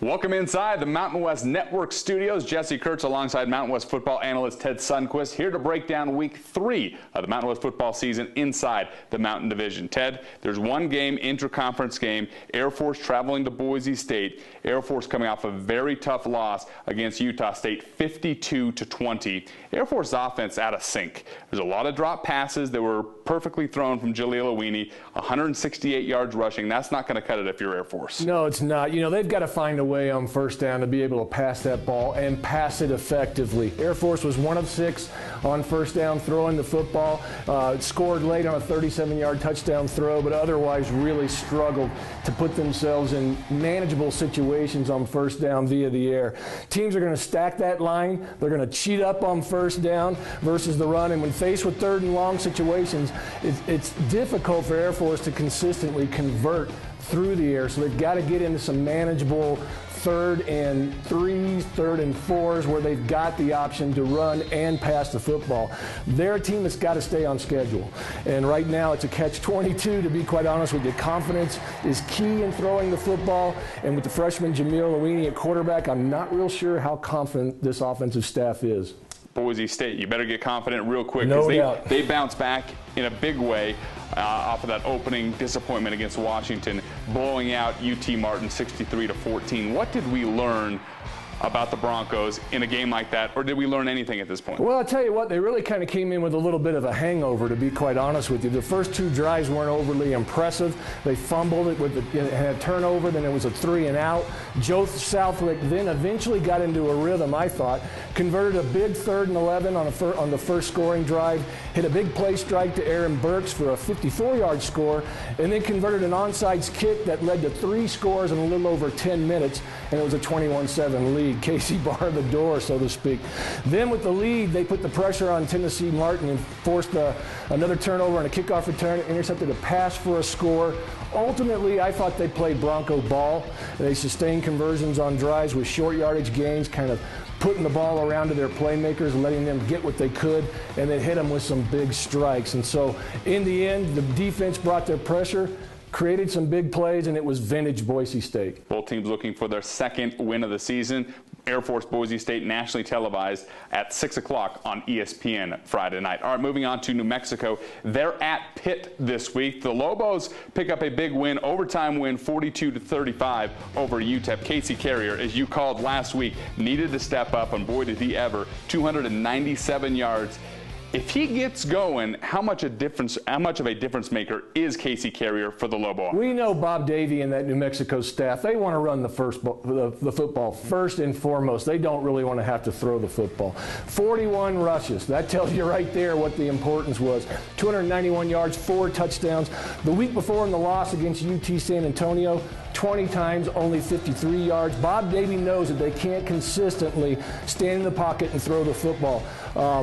Welcome inside the Mountain West Network studios. Jesse Kurtz alongside Mountain West football analyst Ted Sundquist here to break down week 3 of the Mountain West football season inside the Mountain Division. Ted, there's one game, inter-conference game, Air Force traveling to Boise State. Air Force coming off a very tough loss against Utah State, 52-20. Air Force offense out of sync. There's a lot of drop passes that were perfectly thrown from Jaleel Awini, 168 yards rushing. That's not going to cut it if you're Air Force. No, it's not. You know, they've got to find a way on first down to be able to pass that ball and pass it effectively. Air Force was 1 of 6 on first down throwing the football. Scored late on a 37-yard touchdown throw, but otherwise really struggled to put themselves in manageable situations on first down via the air. Teams are going to stack that line. They're going to cheat up on first down versus the run, and when faced with third and long situations, it's difficult for Air Force to consistently convert through the air, so they've got to get into some manageable 3rd and 3s, 3rd and 4s, where they've got the option to run and pass the football. They're a team that's got to stay on schedule. And right now it's a catch-22, to be quite honest with you. Confidence is key in throwing the football. And with the freshman Jaleel Awini at quarterback, I'm not real sure how confident this offensive staff is. Boise State, you better get confident real quick, No because doubt. they bounce back in a big way off of that opening disappointment against Washington, blowing out UT Martin 63-14. What did we learn about the Broncos in a game like that, or did we learn anything at this point? Well, I'll tell you what, they really kind of came in with a little bit of a hangover, to be quite honest with you. The first 2 drives weren't overly impressive. They fumbled it with had a turnover, then it was a 3 and out. Joe Southwick then eventually got into a rhythm, I thought, converted a big 3rd and 11 on the first scoring drive, hit a big play strike to Aaron Burks for a 54-yard score, and then converted an onside kick that led to 3 scores in a little over 10 minutes, and it was a 21-7 lead. Casey barred the door, so to speak. Then with the lead, they put the pressure on Tennessee Martin and forced another turnover and a kickoff return, intercepted a pass for a score. Ultimately, I thought they played Bronco ball. They sustained conversions on drives with short yardage gains, kind of putting the ball around to their playmakers, letting them get what they could, and then hit them with some big strikes. And so in the end, the defense brought their pressure, created some big plays, and it was vintage Boise State. Both teams looking for their 2nd win of the season. Air Force Boise State nationally televised at 6 o'clock on ESPN Friday night. All right, moving on to New Mexico. They're at Pitt this week. The Lobos pick up a big win, overtime win, 42-35 over UTEP. Casey Carrier, as you called last week, needed to step up, and boy did he ever. 297 yards. If he gets going, how much of a difference maker is Casey Carrier for the Lobo? We know Bob Davie and that New Mexico staff, they want to run the football first and foremost. They don't really want to have to throw the football. 41 rushes. That tells you right there what the importance was. 291 yards, 4 touchdowns. The week before in the loss against UT San Antonio, 20 times, only 53 yards. Bob Davie knows that they can't consistently stand in the pocket and throw the football.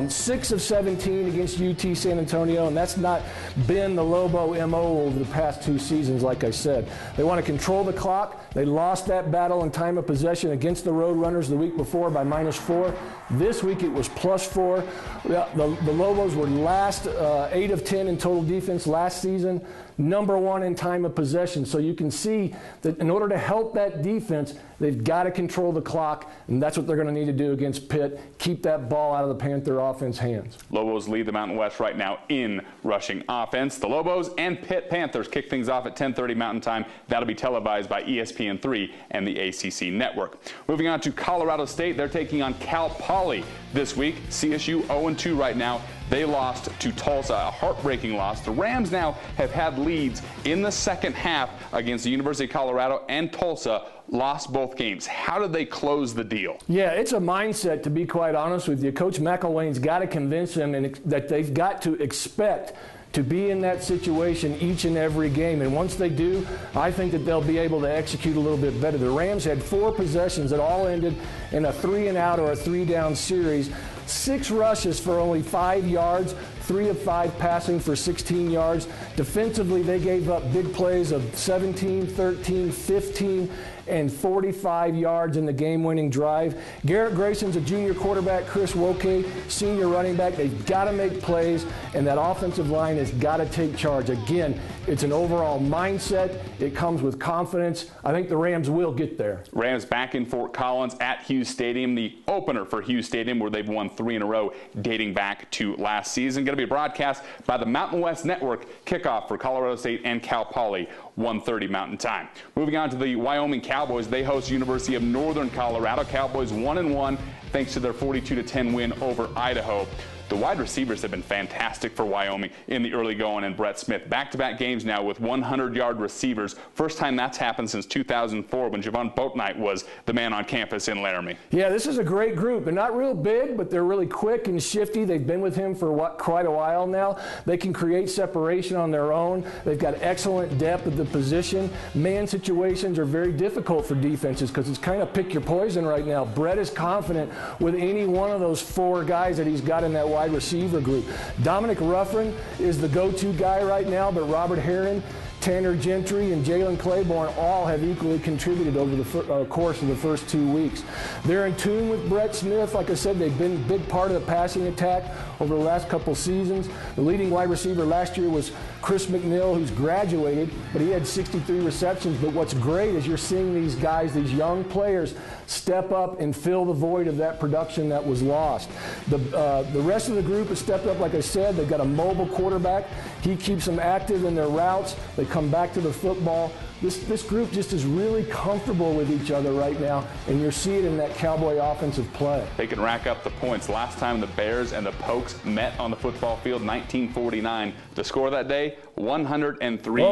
6 of 17 against UT San Antonio, and that's not been the Lobo MO over the past 2 seasons, like I said. They want to control the clock. They lost that battle in time of possession against the Roadrunners the week before by -4. This week it was +4. The Lobos were last 8 of 10 in total defense last season, #1 in time of possession. So you can see that in order to help that defense, they've got to control the clock, and that's what they're going to need to do against Pitt. Keep that ball out of the Panther offense hands. Lobos lead the Mountain West right now in rushing offense. The Lobos and Pitt Panthers kick things off at 10:30 Mountain Time. That'll be televised by ESPN3 and the ACC Network. Moving on to Colorado State, they're taking on Cal Poly this week. CSU 0-2 right now. They lost to Tulsa, a heartbreaking loss. The Rams now have had leads in the second half against the University of Colorado and Tulsa, lost both games. How did they close the deal? Yeah, it's a mindset, to be quite honest with you. Coach McElwain's got to convince them that they've got to expect to be in that situation each and every game. And once they do, I think that they'll be able to execute a little bit better. The Rams had 4 possessions that all ended in a 3 and out or a 3 down series. 6 rushes for only 5 yards, 3 of 5 passing for 16 yards. Defensively, they gave up big plays of 17, 13, 15, and 45 yards in the game-winning drive. Garrett Grayson's a junior quarterback, Chris Woke, senior running back. They've got to make plays, and that offensive line has got to take charge. Again, it's an overall mindset. It comes with confidence. I think the Rams will get there. Rams back in Fort Collins at Hughes Stadium, the opener for Hughes Stadium, where they've won 3 in a row dating back to last season. Going to be broadcast by the Mountain West Network. Kickoff for Colorado State and Cal Poly, 1:30 Mountain Time. Moving on to the Wyoming Cowboys. They host University of Northern Colorado. Cowboys 1-1 thanks to their 42-10 win over Idaho. The wide receivers have been fantastic for Wyoming in the early going, and Brett Smith. Back-to-back games now with 100-yard receivers. First time that's happened since 2004 when Javon Boatnight was the man on campus in Laramie. Yeah, this is a great group. They're not real big, but they're really quick and shifty. They've been with him for quite a while now. They can create separation on their own. They've got excellent depth at the position. Man situations are very difficult for defenses because it's kind of pick your poison right now. Brett is confident with any one of those 4 guys that he's got in that wide receiver group. Dominic Ruffin is the go-to guy right now, but Robert Herron, Tanner Gentry, and Jalen Claiborne all have equally contributed over the course of the first 2 weeks. They're in tune with Brett Smith. Like I said, they've been a big part of the passing attack over the last couple seasons. The leading wide receiver last year was Chris McNeil, who's graduated, but he had 63 receptions. But what's great is you're seeing these guys, these young players, step up and fill the void of that production that was lost. The rest of the group has stepped up, like I said. They've got a mobile quarterback. He keeps them active in their routes. They come back to the football. This group just is really comfortable with each other right now, and you're seeing it in that Cowboy offensive play. They can rack up the points. Last time the Bears and the Pokes met on the football field, 1949. The score that day, 103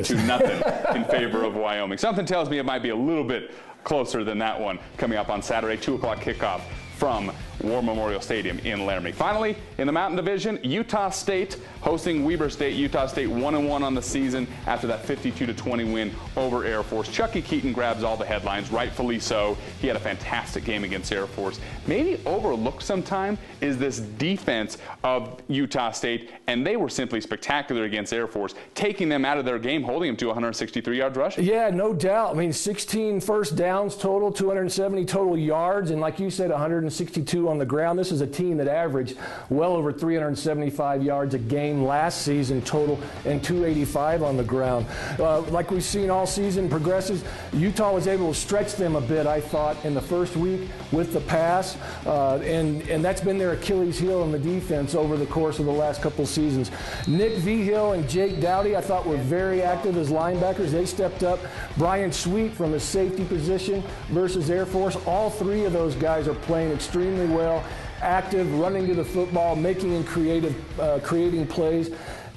to nothing in favor of Wyoming. Something tells me it might be a little bit closer than that one coming up on Saturday, 2 o'clock kickoff from War Memorial Stadium in Laramie. Finally, in the Mountain Division, Utah State hosting Weber State. Utah State 1-1 on the season after that 52-20 win over Air Force. Chucky Keaton grabs all the headlines, rightfully so. He had a fantastic game against Air Force. Maybe overlooked sometime is this defense of Utah State, and they were simply spectacular against Air Force, taking them out of their game, holding them to 163 yards rushing. Yeah, no doubt. I mean, 16 first downs total, 270 total yards, and like you said, 162 on the ground. This is a team that averaged well over 375 yards a game last season total and 285 on the ground. Like we've seen all season progresses, Utah was able to stretch them a bit, I thought, in the first week with the pass, and that's been their Achilles heel in the defense over the course of the last couple seasons. Nick Vigil and Jake Dowdy, I thought, were very active as linebackers. They stepped up. Brian Sweet from his safety position versus Air Force. All 3 of those guys are playing extremely well, active, running to the football, making and creating plays.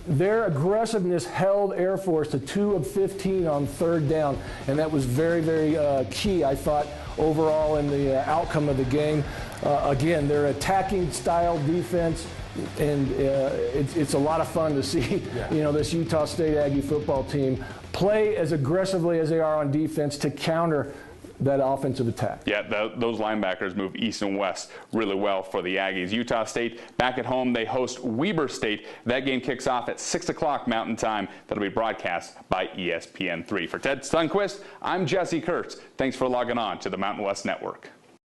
Their aggressiveness held Air Force to 2 of 15 on 3rd down, and that was very, very key, I thought, overall in the outcome of the game. Again, their attacking style defense, and it's a lot of fun to see, this Utah State Aggie football team play as aggressively as they are on defense to counter that offensive attack. Yeah, those linebackers move east and west really well for the Aggies. Utah State back at home. They host Weber State. That game kicks off at 6 o'clock Mountain Time. That'll be broadcast by ESPN3. For Ted Sundquist, I'm Jesse Kurtz. Thanks for logging on to the Mountain West Network.